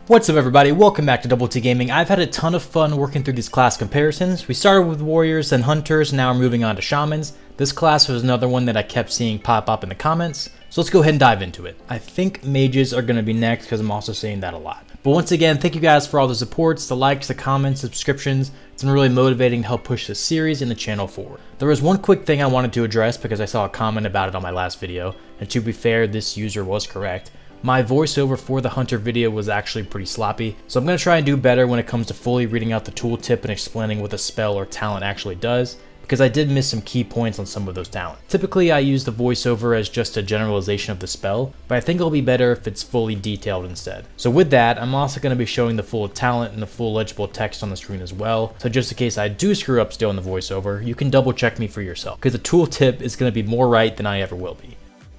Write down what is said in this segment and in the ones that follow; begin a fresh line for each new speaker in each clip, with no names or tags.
What's up everybody, welcome back to Double T Gaming. I've had a ton of fun working through these class comparisons. We started with warriors, then hunters, and now we're moving on to shamans. This class was another one that I kept seeing pop up in the comments, so let's go ahead and dive into it. I think mages are going to be next because I'm also seeing that a lot. But once again, thank you guys for all the supports, the likes, the comments, subscriptions. It's been really motivating to help push this series and the channel forward. There was one quick thing I wanted to address because I saw a comment about it on my last video, and to be fair, this user was correct. My voiceover for the hunter video was actually pretty sloppy, so I'm going to try and do better when it comes to fully reading out the tooltip and explaining what a spell or talent actually does, because I did miss some key points on some of those talents. Typically I use the voiceover as just a generalization of the spell, but I think it'll be better if it's fully detailed instead. So with that, I'm also going to be showing the full talent and the full legible text on the screen as well, so just in case I do screw up still in the voiceover, you can double check me for yourself, because the tooltip is going to be more right than I ever will be.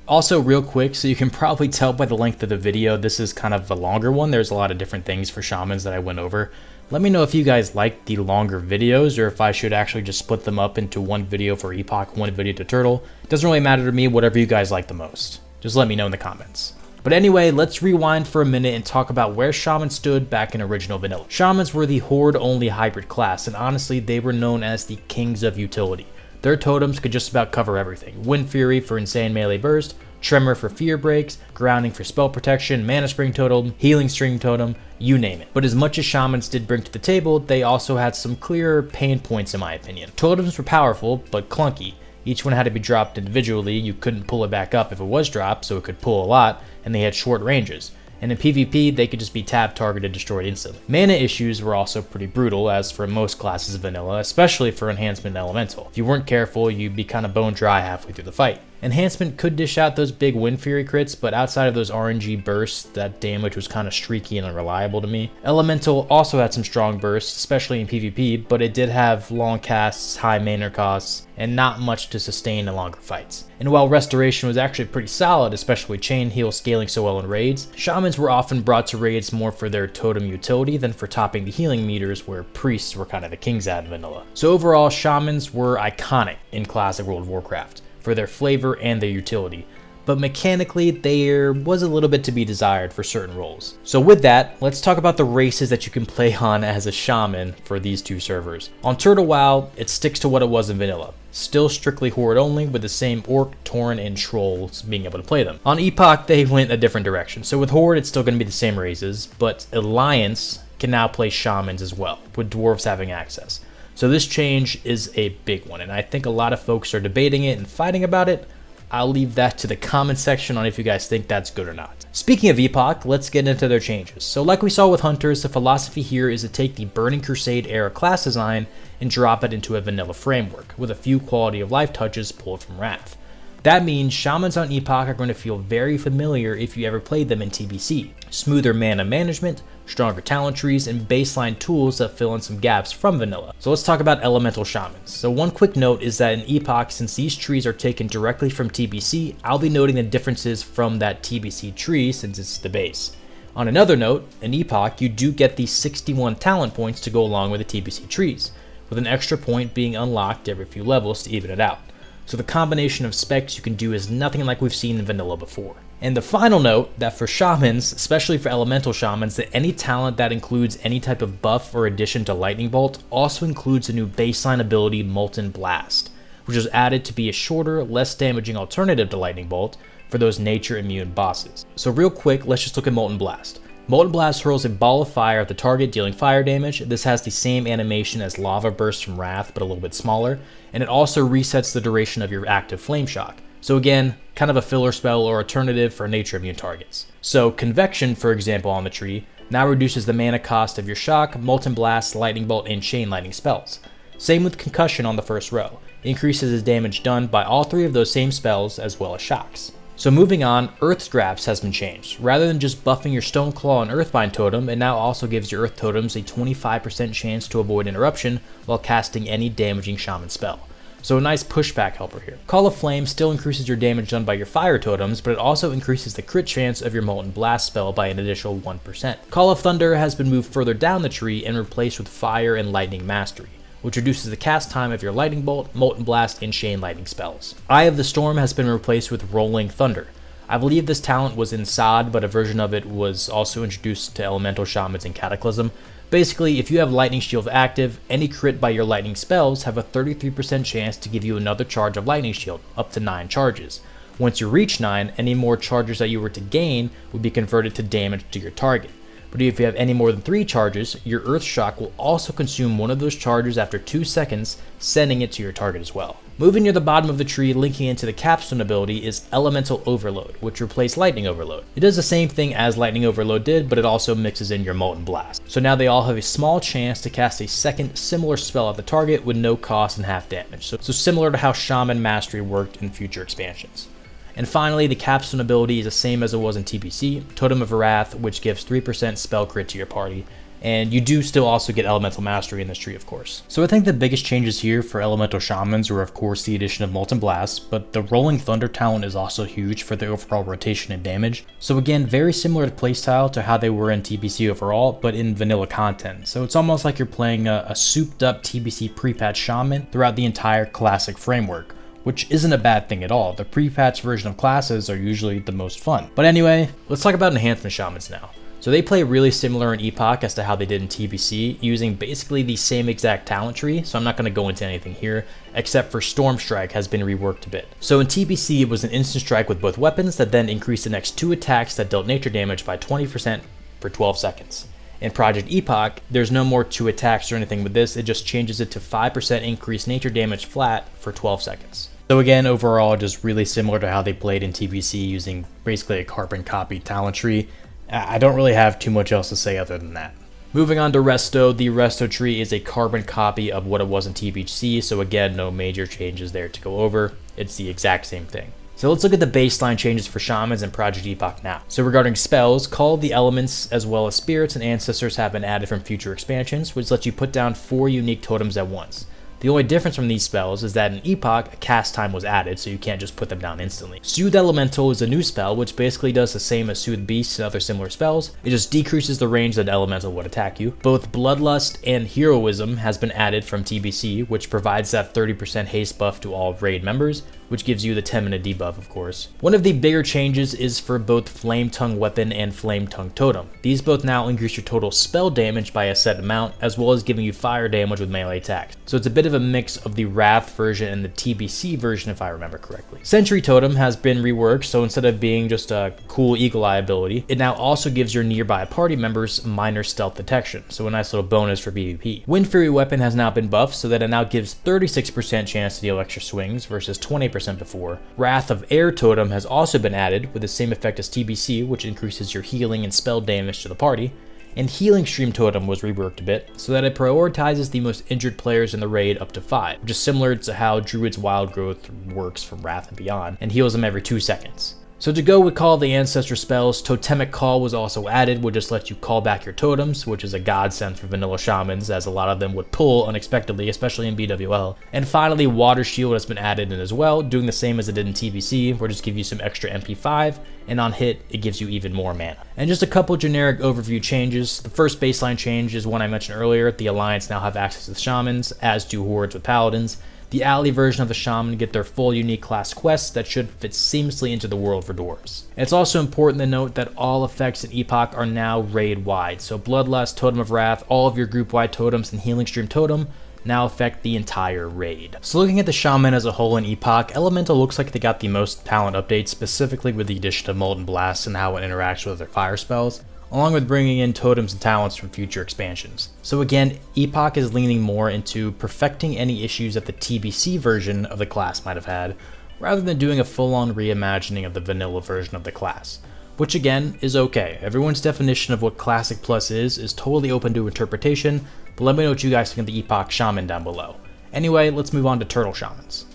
Also real quick, so you can probably tell by the length of the video, this is kind of a longer one. There's a lot of different things for shamans that I went over. Let me know if you guys like the longer videos or if I should actually just split them up into one video for Epoch, one video to Turtle. It doesn't really matter to me, whatever you guys like the most. Just let me know in the comments. But anyway, let's rewind for a minute and talk about where shamans stood back in original vanilla. Shamans were the horde-only hybrid class, and honestly, they were known as the kings of utility. Their totems could just about cover everything. Wind Fury for insane melee burst, Tremor for fear breaks, grounding for spell protection, mana spring totem, healing string totem, you name it. But as much as shamans did bring to the table, they also had some clear pain points in my opinion. Totems were powerful, but clunky. Each one had to be dropped individually, you couldn't pull it back up if it was dropped, so it could pull a lot, and they had short ranges. And in PvP, they could just be tabbed, targeted, destroyed instantly. Mana issues were also pretty brutal, as for most classes of vanilla, especially for Enhancement and Elemental. If you weren't careful, you'd be kind of bone dry halfway through the fight. Enhancement could dish out those big Wind Fury crits, but outside of those RNG bursts, that damage was kind of streaky and unreliable to me. Elemental also had some strong bursts, especially in PvP, but it did have long casts, high mana costs, and not much to sustain in longer fights. And while Restoration was actually pretty solid, especially with Chain Heal scaling so well in raids, Shamans were often brought to raids more for their totem utility than for topping the healing meters, where Priests were kind of the kings at in vanilla. So overall, Shamans were iconic in classic World of Warcraft for their flavor and their utility, but mechanically there was a little bit to be desired for certain roles. So with that, let's talk about the races that you can play on as a shaman for these two servers. On Turtle WoW, it sticks to what it was in vanilla, still strictly horde only with the same orc, tauren, and trolls being able to play them. On Epoch, they went a different direction, so with horde it's still going to be the same races, but Alliance can now play shamans as well, with dwarves having access. So this change is a big one, and I think a lot of folks are debating it and fighting about it. I'll leave that to the comment section on if you guys think that's good or not. Speaking of Epoch, let's get into their changes. So like we saw with Hunters, the philosophy here is to take the Burning Crusade era class design and drop it into a vanilla framework, with a few quality of life touches pulled from Wrath. That means shamans on Epoch are going to feel very familiar if you ever played them in TBC. Smoother mana management, stronger talent trees, and baseline tools that fill in some gaps from vanilla. So let's talk about elemental shamans. So one quick note is that in Epoch, since these trees are taken directly from TBC, I'll be noting the differences from that TBC tree since it's the base. On another note, in Epoch, you do get these 61 talent points to go along with the TBC trees, with an extra point being unlocked every few levels to even it out. So the combination of specs you can do is nothing like we've seen in vanilla before. And the final note, that for shamans, especially for elemental shamans, that any talent that includes any type of buff or addition to Lightning Bolt also includes a new baseline ability, Molten Blast, which was added to be a shorter, less damaging alternative to Lightning Bolt for those nature immune bosses. So real quick, let's just look at Molten Blast. Molten Blast hurls a ball of fire at the target, dealing fire damage. This has the same animation as Lava Burst from Wrath, but a little bit smaller, and it also resets the duration of your active Flame Shock. So again, kind of a filler spell or alternative for nature immune targets. So Convection, for example, on the tree, now reduces the mana cost of your Shock, Molten Blast, Lightning Bolt, and Chain Lightning spells. Same with Concussion on the first row. Increases the damage done by all three of those same spells as well as shocks. So moving on, Earth Drafts has been changed. Rather than just buffing your Stoneclaw and Earthbind totem, it now also gives your Earth totems a 25% chance to avoid interruption while casting any damaging shaman spell. So a nice pushback helper here. Call of Flame still increases your damage done by your fire totems, but it also increases the crit chance of your Molten Blast spell by an additional 1%. Call of Thunder has been moved further down the tree and replaced with Fire and Lightning Mastery, which reduces the cast time of your Lightning Bolt, Molten Blast, and Chain Lightning spells. Eye of the Storm has been replaced with Rolling Thunder. I believe this talent was in Sod, but a version of it was also introduced to Elemental Shamans in Cataclysm. Basically, if you have Lightning Shield active, any crit by your lightning spells have a 33% chance to give you another charge of Lightning Shield, up to 9 charges. Once you reach 9, any more charges that you were to gain would be converted to damage to your target. But if you have any more than 3 charges, your Earth Shock will also consume one of those charges after 2 seconds, sending it to your target as well. Moving near the bottom of the tree, linking into the capstone ability, is Elemental Overload, which replaced Lightning Overload. It does the same thing as Lightning Overload did, but it also mixes in your Molten Blast. So now they all have a small chance to cast a second similar spell at the target with no cost and half damage. So similar to how Shaman Mastery worked in future expansions. And finally, the capstone ability is the same as it was in TBC, Totem of Wrath, which gives 3% spell crit to your party. And you do still also get Elemental Mastery in this tree, of course. So I think the biggest changes here for Elemental Shamans were of course the addition of Molten Blast, but the Rolling Thunder talent is also huge for the overall rotation and damage. So again, very similar to playstyle to how they were in TBC overall, but in vanilla content. So it's almost like you're playing a souped up TBC prepatch Shaman throughout the entire classic framework, which isn't a bad thing at all. The pre-patch version of classes are usually the most fun. But anyway, let's talk about Enhancement Shamans now. So they play really similar in Epoch as to how they did in TBC, using basically the same exact talent tree, so I'm not going to go into anything here, except for Storm Strike has been reworked a bit. So in TBC, it was an instant strike with both weapons that then increased the next 2 attacks that dealt nature damage by 20% for 12 seconds. In Project Epoch, there's no more 2 attacks or anything with this, it just changes it to 5% increased nature damage flat for 12 seconds. So again, overall, just really similar to how they played in TBC, using basically a carbon copy talent tree. I don't really have too much else to say other than that. Moving on to Resto, the Resto tree is a carbon copy of what it was in TBC, so again, no major changes there to go over. It's the exact same thing. So let's look at the baseline changes for Shamans in Project Epoch now. So regarding spells, Call of the Elements as well as Spirits and Ancestors have been added from future expansions, which lets you put down 4 unique totems at once. The only difference from these spells is that in Epoch, a cast time was added, so you can't just put them down instantly. Soothe Elemental is a new spell, which basically does the same as Soothe Beast and other similar spells. It just decreases the range that Elemental would attack you. Both Bloodlust and Heroism has been added from TBC, which provides that 30% haste buff to all raid members, which gives you the 10-minute debuff, of course. One of the bigger changes is for both Flame Tongue Weapon and Flame Tongue Totem. These both now increase your total spell damage by a set amount, as well as giving you fire damage with melee attacks. So it's a bit of a mix of the Wrath version and the TBC version, if I remember correctly. Sentry Totem has been reworked, so instead of being just a cool Eagle Eye ability, it now also gives your nearby party members minor stealth detection, so a nice little bonus for PvP. Wind Fury Weapon has now been buffed, so that it now gives 36% chance to deal extra swings versus 20% before. Wrath of Air Totem has also been added with the same effect as TBC, which increases your healing and spell damage to the party. And Healing Stream Totem was reworked a bit, so that it prioritizes the most injured players in the raid up to 5, which is similar to how Druid's Wild Growth works from Wrath and beyond, and heals them every 2 seconds. So to go with Call of the Ancestor spells, Totemic Call was also added, which just lets you call back your totems, which is a godsend for vanilla shamans, as a lot of them would pull unexpectedly, especially in BWL. And finally, Water Shield has been added in as well, doing the same as it did in TBC, where it just gives you some extra MP5, and on hit, it gives you even more mana. And just a couple generic overview changes. The first baseline change is one I mentioned earlier. The Alliance now have access to Shamans, as do Hordes with Paladins. The Ally version of the Shaman get their full unique class quests that should fit seamlessly into the world for dwarves. It's also important to note that all effects in Epoch are now raid-wide, so Bloodlust, Totem of Wrath, all of your group-wide totems, and Healing Stream Totem now affect the entire raid. So looking at the Shaman as a whole in Epoch, Elemental looks like they got the most talent updates, specifically with the addition of Molten Blast and how it interacts with their fire spells, along with bringing in totems and talents from future expansions. So again, Epoch is leaning more into perfecting any issues that the TBC version of the class might have had, rather than doing a full-on reimagining of the vanilla version of the class. Which again, is okay. Everyone's definition of what Classic Plus is totally open to interpretation, but let me know what you guys think of the Epoch Shaman down below. Anyway, let's move on to Turtle Shamans.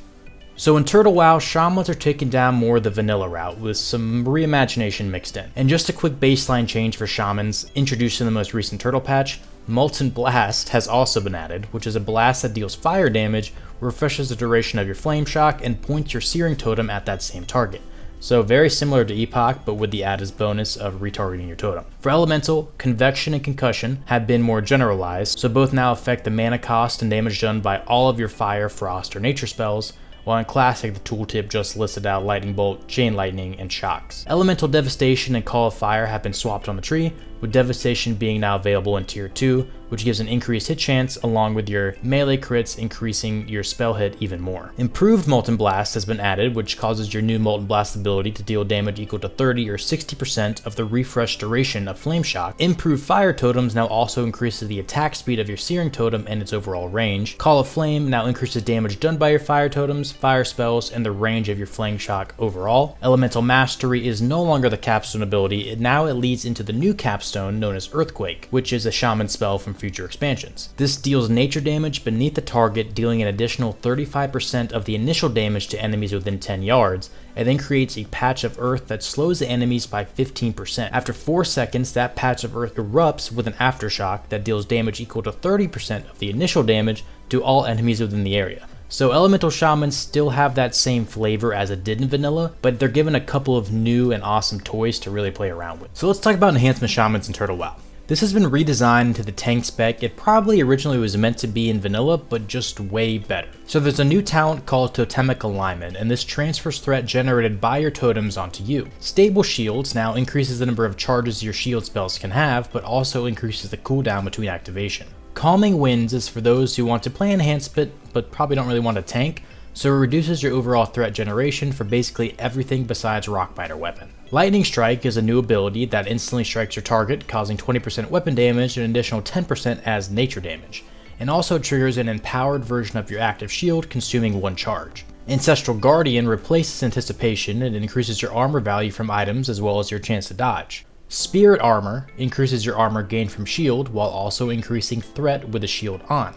So in Turtle WoW, Shamans are taking down more the vanilla route with some reimagination mixed in. And just a quick baseline change for Shamans, introduced in the most recent Turtle patch, Molten Blast has also been added, which is a blast that deals fire damage, refreshes the duration of your flame shock, and points your searing totem at that same target. So very similar to Epoch, but with the added bonus of retargeting your totem. For Elemental, Convection and Concussion have been more generalized, so both now affect the mana cost and damage done by all of your fire, frost, or nature spells, while in Classic the tooltip just listed out Lightning Bolt, Chain Lightning, and Shocks. Elemental Devastation and Call of Fire have been swapped on the tree, with Devastation being now available in Tier 2, which gives an increased hit chance along with your melee crits increasing your spell hit even more. Improved Molten Blast has been added, which causes your new Molten Blast ability to deal damage equal to 30 or 60% of the refresh duration of Flame Shock. Improved Fire Totems now also increases the attack speed of your Searing Totem and its overall range. Call of Flame now increases damage done by your Fire Totems, Fire Spells, and the range of your Flame Shock overall. Elemental Mastery is no longer the capstone ability, it leads into the new capstone known as Earthquake, which is a shaman spell from future expansions. This deals nature damage beneath the target, dealing an additional 35% of the initial damage to enemies within 10 yards, and then creates a patch of earth that slows the enemies by 15%. After 4 seconds, that patch of earth erupts with an aftershock that deals damage equal to 30% of the initial damage to all enemies within the area. So Elemental Shamans still have that same flavor as it did in vanilla, but they're given a couple of new and awesome toys to really play around with. So let's talk about Enhancement Shamans in Turtle WoW. This has been redesigned into the tank spec it probably originally was meant to be in vanilla, but just way better. So there's a new talent called Totemic Alignment, and this transfers threat generated by your totems onto you. Stable Shields now increases the number of charges your shield spells can have, but also increases the cooldown between activation. Calming Winds is for those who want to play Enhancement, but probably don't really want to tank, so it reduces your overall threat generation for basically everything besides Rockbiter weapon. Lightning Strike is a new ability that instantly strikes your target, causing 20% weapon damage and an additional 10% as nature damage, and also triggers an empowered version of your active shield, consuming 1 charge. Ancestral Guardian replaces Anticipation and increases your armor value from items as well as your chance to dodge. Spirit Armor increases your armor gained from shield while also increasing threat with the shield on.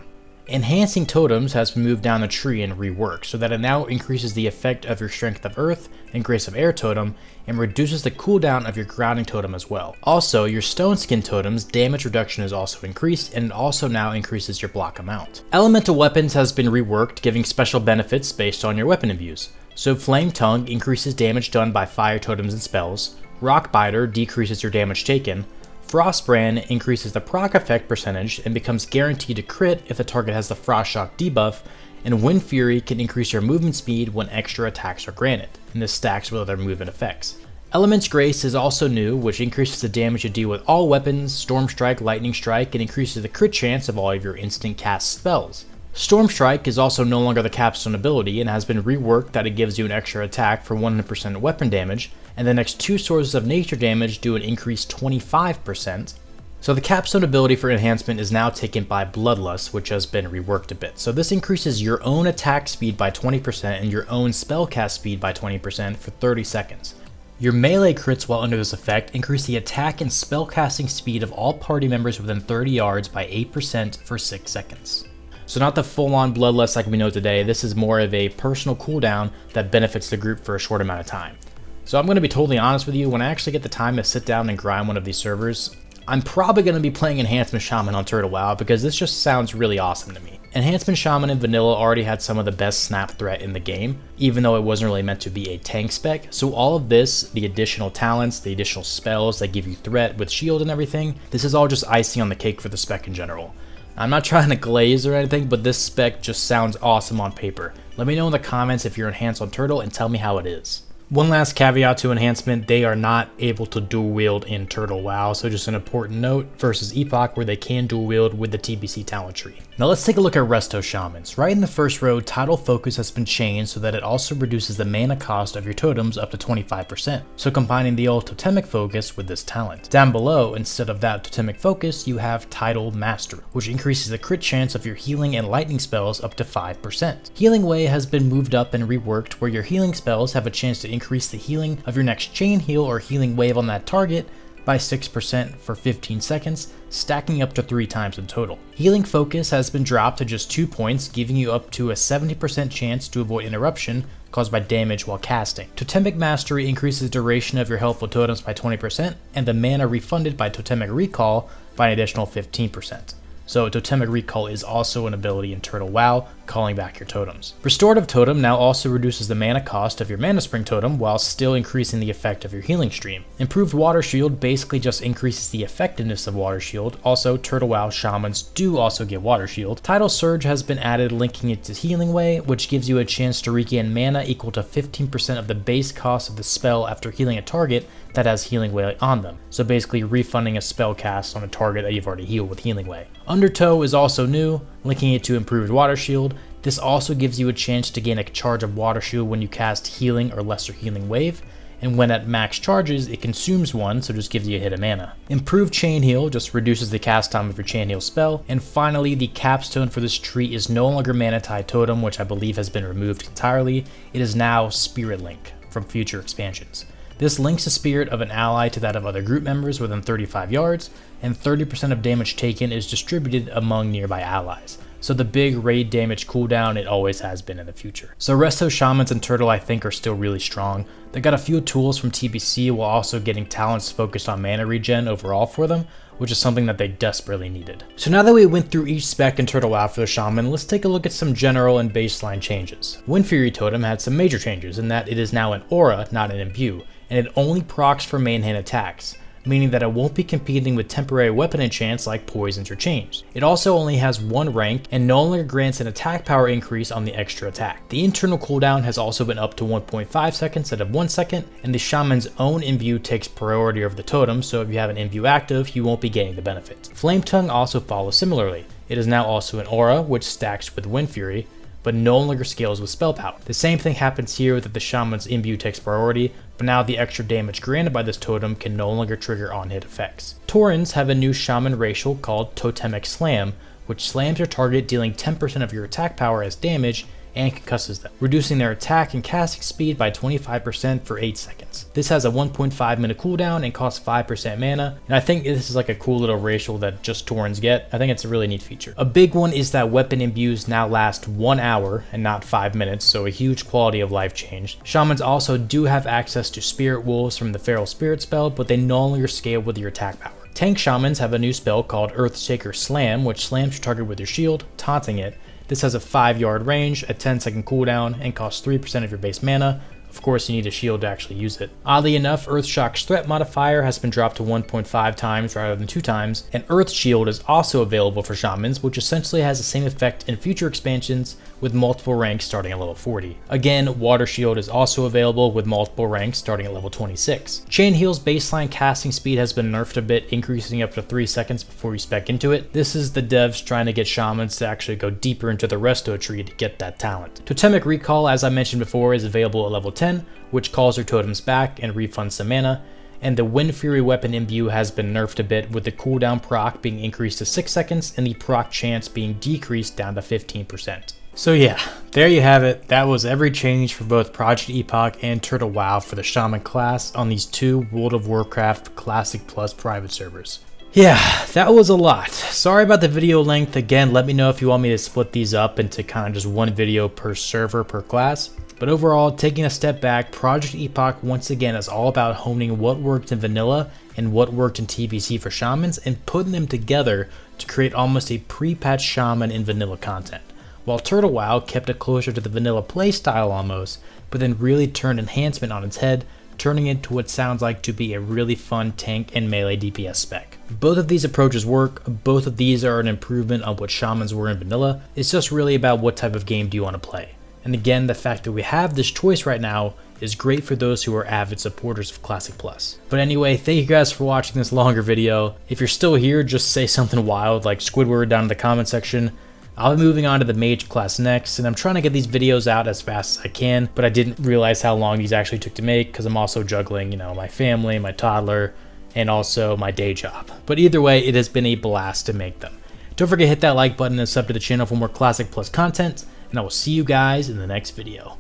Enhancing Totems has been moved down the tree and reworked so that it now increases the effect of your Strength of Earth and Grace of Air totem and reduces the cooldown of your Grounding totem as well. Also, your Stone Skin totems damage reduction is also increased, and it also now increases your block amount. Elemental Weapons has been reworked, giving special benefits based on your weapon abuse. So Flame Tongue increases damage done by fire totems and spells, Rockbiter decreases your damage taken, Frostbrand increases the proc effect percentage and becomes guaranteed to crit if the target has the Frost Shock debuff, and Wind Fury can increase your movement speed when extra attacks are granted, and this stacks with other movement effects. Element's Grace is also new, which increases the damage you deal with all weapons, Storm Strike, Lightning Strike, and increases the crit chance of all of your instant cast spells. Storm Strike is also no longer the capstone ability and has been reworked that it gives you an extra attack for 100% weapon damage, and the next 2 sources of nature damage do an increased 25%. So the capstone ability for enhancement is now taken by Bloodlust, which has been reworked a bit. So this increases your own attack speed by 20% and your own spellcast speed by 20% for 30 seconds. Your melee crits while under this effect increase the attack and spellcasting speed of all party members within 30 yards by 8% for 6 seconds. So not the full-on Bloodlust like we know today, this is more of a personal cooldown that benefits the group for a short amount of time. So I'm going to be totally honest with you, when I actually get the time to sit down and grind one of these servers, I'm probably going to be playing Enhancement Shaman on Turtle WoW because this just sounds really awesome to me. Enhancement Shaman in vanilla already had some of the best snap threat in the game, even though it wasn't really meant to be a tank spec. So all of this, the additional talents, the additional spells that give you threat with shield and everything, this is all just icing on the cake for the spec in general. I'm not trying to glaze or anything, but this spec just sounds awesome on paper. Let me know in the comments if you're enhanced on Turtle and tell me how it is. One last caveat to enhancement, they are not able to dual wield in Turtle WoW, so just an important note versus Epoch where they can dual wield with the TBC talent tree. Now let's take a look at Resto Shamans. Right in the first row, Tidal Focus has been changed so that it also reduces the mana cost of your totems up to 25%, so combining the old Totemic Focus with this talent. Down below, instead of that Totemic Focus, you have Tidal Master, which increases the crit chance of your healing and lightning spells up to 5%. Healing Way has been moved up and reworked where your healing spells have a chance to increase the healing of your next chain heal or healing wave on that target by 6% for 15 seconds, stacking up to 3 times in total. Healing Focus has been dropped to just 2 points, giving you up to a 70% chance to avoid interruption caused by damage while casting. Totemic Mastery increases duration of your helpful totems by 20%, and the mana refunded by Totemic Recall by an additional 15%. So Totemic Recall is also an ability in Turtle WoW, calling back your totems. Restorative Totem now also reduces the mana cost of your Mana Spring totem while still increasing the effect of your healing stream. Improved Water Shield basically just increases the effectiveness of Water Shield. Also, WoW Shamans do also get Water Shield. Tidal Surge has been added, linking it to Healing Way, which gives you a chance to regain mana equal to 15% of the base cost of the spell after healing a target that has Healing Way on them. So basically refunding a spell cast on a target that you've already healed with Healing Way. Undertow is also new, linking it to Improved Water Shield. This also gives you a chance to gain a charge of Water Shield when you cast Healing or Lesser Healing Wave, and when at max charges, it consumes one, so just gives you a hit of mana. Improved Chain Heal just reduces the cast time of your Chain Heal spell, and finally, the capstone for this tree is no longer Mana Tide Totem, which I believe has been removed entirely. It is now Spirit Link from future expansions. This links the spirit of an ally to that of other group members within 35 yards, and 30% of damage taken is distributed among nearby allies. So the big raid damage cooldown it always has been in the future. So Resto Shamans and Turtle I think are still really strong. They got a few tools from TBC while also getting talents focused on mana regen overall for them, which is something that they desperately needed. So now that we went through each spec in Turtle WoW for the Shaman, let's take a look at some general and baseline changes. Wind Fury Totem had some major changes in that it is now an aura, not an imbue, and it only procs for main hand attacks, meaning that it won't be competing with temporary weapon enchants like poisons or chains. It also only has one rank and no longer grants an attack power increase on the extra attack. The internal cooldown has also been up to 1.5 seconds instead of 1 second, and the Shaman's own imbue takes priority over the totem, so if you have an imbue active, you won't be getting the benefit. Flame Tongue also follows similarly. It is now also an aura, which stacks with Wind Fury, but no longer scales with spell power. The same thing happens here that the Shaman's imbue takes priority, but now the extra damage granted by this totem can no longer trigger on-hit effects. Taurens have a new Shaman racial called Totemic Slam, which slams your target dealing 10% of your attack power as damage and concusses them, reducing their attack and casting speed by 25% for 8 seconds. This has a 1.5 minute cooldown and costs 5% mana, and I think this is like a cool little racial that just Taurens get. I think it's a really neat feature. A big one is that weapon imbues now last 1 hour and not 5 minutes, so a huge quality of life change. Shamans also do have access to Spirit Wolves from the Feral Spirit spell, but they no longer scale with your attack power. Tank Shamans have a new spell called Earthshaker Slam, which slams your target with your shield, taunting it. This has a 5-yard range, a 10-second cooldown, and costs 3% of your base mana. Of course, you need a shield to actually use it. Oddly enough, Earthshock's threat modifier has been dropped to 1.5 times rather than 2 times, and Earth Shield is also available for Shamans, which essentially has the same effect in future expansions with multiple ranks starting at level 40. Again, Water Shield is also available with multiple ranks starting at level 26. Chain Heal's baseline casting speed has been nerfed a bit, increasing up to 3 seconds before you spec into it. This is the devs trying to get Shamans to actually go deeper into the Resto tree to get that talent. Totemic Recall, as I mentioned before, is available at level 10, which calls your totems back and refunds some mana, and the Wind Fury weapon imbue has been nerfed a bit, with the cooldown proc being increased to 6 seconds and the proc chance being decreased down to 15%. So yeah, there you have it. That was every change for both Project Epoch and Turtle WoW for the Shaman class on these 2 World of Warcraft Classic Plus private servers. Yeah, that was a lot. Sorry about the video length. Again, let me know if you want me to split these up into kind of just one video per server per class. But overall, taking a step back, Project Epoch once again is all about honing what worked in vanilla and what worked in TBC for Shamans and putting them together to create almost a pre-patch Shaman in vanilla content. While Turtle WoW kept it closer to the vanilla playstyle almost, but then really turned Enhancement on its head, turning it to what sounds like to be a really fun tank and melee DPS spec. Both of these approaches work, both of these are an improvement on what Shamans were in vanilla. It's just really about what type of game do you want to play. And again, the fact that we have this choice right now is great for those who are avid supporters of Classic Plus. But anyway, thank you guys for watching this longer video. If you're still here, just say something wild like Squidward down in the comment section. I'll be moving on to the Mage class next, and I'm trying to get these videos out as fast as I can, but I didn't realize how long these actually took to make because I'm also juggling, my family, my toddler, and also my day job. But either way, it has been a blast to make them. Don't forget to hit that like button and sub to the channel for more Classic Plus content, and I will see you guys in the next video.